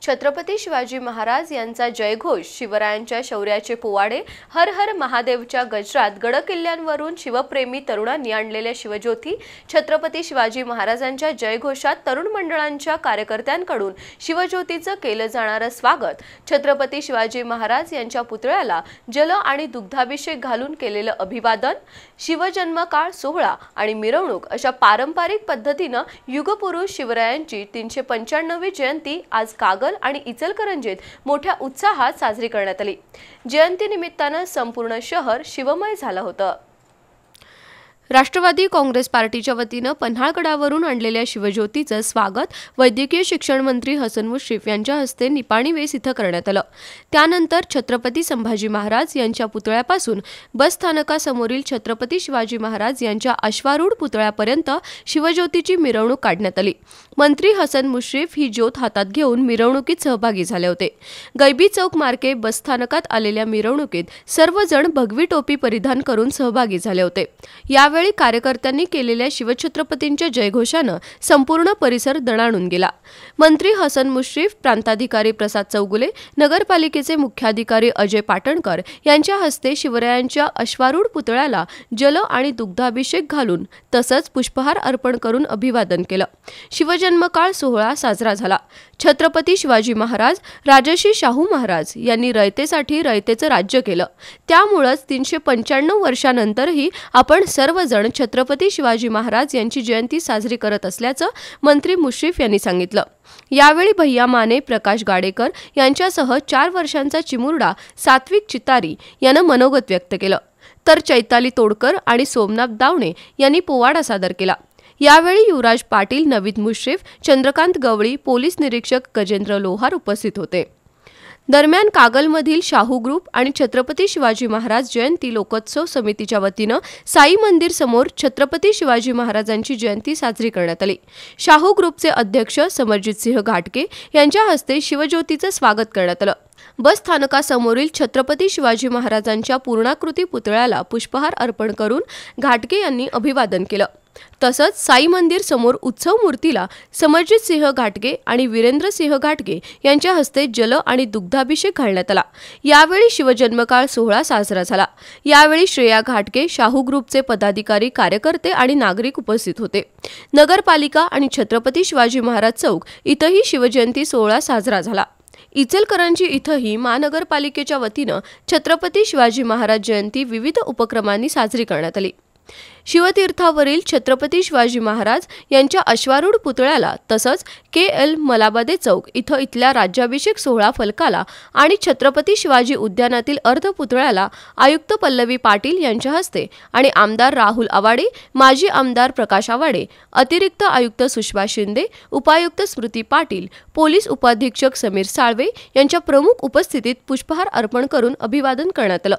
छत्रपती शिवाजी महाराज यांचा जयघोष, शिवरायांच्या शौर्याचे पोवाडे, हर हर महादेवच्या गजरात, गडकिल्ल्यांवरून शिवप्रेमी तरुणांनी आणलेल्या शिवज्योती, छत्रपती शिवाजी महाराजांच्या जयघोषात तरुण मंडळांच्या कार्यकर्त्यांकडून शिवज्योतीचं केलं जाणारं स्वागत, छत्रपती शिवाजी महाराज यांच्या पुतळ्याला जल आणि दुग्धाभिषेक घालून केलेलं अभिवादन, शिवजन्मकाळ सोहळा आणि मिरवणूक अशा पारंपरिक पद्धतीनं युगपुरुष शिवरायांची 395वी जयंती आज कागल आणि इचलकरंजीत मोठ्या उत्साहात साजरी करण्यात आली। जयंती निमित्तानं संपूर्ण शहर शिवमय झालं होतं। राष्ट्रवादी काँग्रेस पार्टीच्या वतीनं पन्हाळगडावरून आणलेल्या शिवज्योतीचं स्वागत वैद्यकीय शिक्षण मंत्री हसन मुश्रीफ यांच्या हस्ते निपाणी वेस इथं करण्यात आलं। त्यानंतर छत्रपती संभाजी महाराज यांच्या पुतळ्यापासून बस स्थानकासमोरील छत्रपती शिवाजी महाराज यांच्या अश्वारूढ पुतळ्यापर्यंत शिवज्योतीची मिरवणूक काढण्यात आली। मंत्री हसन मुश्रीफ ही ज्योत हातात घेऊन मिरवणुकीत सहभागी झाले होते। गैबी चौक मार्के बस स्थानकात आलेल्या मिरवणुकीत सर्वजण भगवी टोपी परिधान करून सहभागी झाले होते। यावेळी कार्यकर्त्यांनी केलेल्या शिवछत्रपतींच्या जयघोषानं संपूर्ण परिसर दणाणून गेला। मंत्री हसन मुश्रीफ, प्रांताधिकारी प्रसाद चौगुले, नगरपालिकेचे मुख्याधिकारी अजय पाटणकर यांच्या हस्ते शिवरायांच्या अश्वारूढ पुतळ्याला जल आणि दुग्धाभिषेक घालून तसंच पुष्पहार अर्पण करून अभिवादन केलं। शिवजन्मकाळ सोहळा साजरा झाला। छत्रपती शिवाजी महाराज, राजर्षी शाहू महाराज यांनी रयतेसाठी रयतेचं राज्य केलं। त्यामुळेच 395 वर्षांनंतरही आपण सर्वजण छत्रपती शिवाजी महाराज यांची जयंती साजरी करत असल्याचं मंत्री मुश्रीफ यांनी सांगितलं। यावेळी भैया माने, प्रकाश गाडेकर यांच्यासह 4 वर्षांचा चिमुरडा सात्विक चितारी यानं मनोगत व्यक्त केलं, तर चैताली तोडकर आणि सोमनाथ दावणे यांनी पोवाडा सादर केला। यावेळी युवराज पाटील, नवीद मुश्रीफ, चंद्रकांत गवळी, पोलीस निरीक्षक गजेंद्र लोहार उपस्थित होते। दरम्यान कागलमधील शाहू ग्रुप आणि छत्रपती शिवाजी महाराज जयंती लोकोत्सव समितीच्या वतीनं साई मंदिर समोर छत्रपती शिवाजी महाराजांची जयंती साजरी करण्यात आली। शाहू ग्रुपचे अध्यक्ष समरजितसिंह घाटगे यांच्या हस्ते शिवज्योतीचं स्वागत करण्यात आलं। बस स्थानकासमोरील छत्रपती शिवाजी महाराजांच्या पूर्णाकृती पुतळ्याला पुष्पहार अर्पण करून घाटगे यांनी अभिवादन केलं। तसंच साई मंदिर समोर उत्सव मूर्तीला समरजितसिंह घाटगे आणि वीरेंद्रसिंह घाटगे यांच्या हस्ते जल आणि दुग्धाभिषेक घालण्यात आला। यावेळी शिवजन्मकाळ सोहळा साजरा झाला। यावेळी श्रेया घाटगे, शाहू ग्रुपचे पदाधिकारी, कार्यकर्ते आणि नागरिक उपस्थित होते। नगरपालिका आणि छत्रपती शिवाजी महाराज चौक इथंही शिवजयंती सोहळा साजरा झाला। इचलकरंजी इथंही महानगरपालिकेच्या वतीनं छत्रपती शिवाजी महाराज जयंती विविध उपक्रमांनी साजरी करण्यात आली। शिवतीर्थावरील छत्रपती शिवाजी महाराज यांच्या अश्वारूढ पुतळ्याला तसंच KL मलाबादे चौक इथल्या राज्याभिषेक सोहळा फलकाला आणि छत्रपती शिवाजी उद्यानातील अर्धपुतळ्याला आयुक्त पल्लवी पाटील यांच्या हस्ते आणि आमदार राहुल आवाडे, माजी आमदार प्रकाश आवाडे, अतिरिक्त आयुक्त सुषमा शिंदे, उपायुक्त स्मृती पाटील, पोलीस उपाधीक्षक समीर साळवे यांच्या प्रमुख उपस्थितीत पुष्पहार अर्पण करून अभिवादन करण्यात आलं।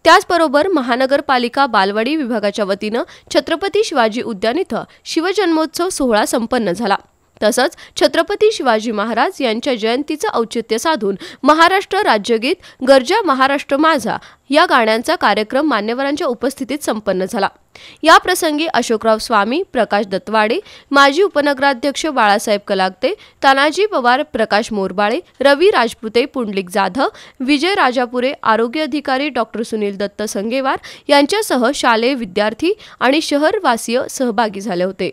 त्याचबरोबर महानगरपालिका बालवाडी विभागाच्या वतीनं छत्रपती शिवाजी उद्यान इथं शिवजन्मोत्सव सोहळा संपन्न झाला। तसंच छत्रपती शिवाजी महाराज यांच्या जयंतीचं औचित्य साधून महाराष्ट्र राज्यगीत, गर्जा महाराष्ट्र माझा या गाण्यांचा कार्यक्रम मान्यवरांच्या उपस्थितीत संपन्न झाला। या प्रसंगी अशोकराव स्वामी, प्रकाश दत्तवाडे, माजी उपनगराध्यक्ष बाळासाहेब कलागते, तानाजी पवार, प्रकाश मोरबाळे, रवी राजपुते, पुंडलिक जाधव, विजय राजापुरे, आरोग्य अधिकारी डॉक्टर सुनील दत्त संगेवार यांच्यासह शालेय विद्यार्थी आणि शहरवासीय सहभागी झाले होते।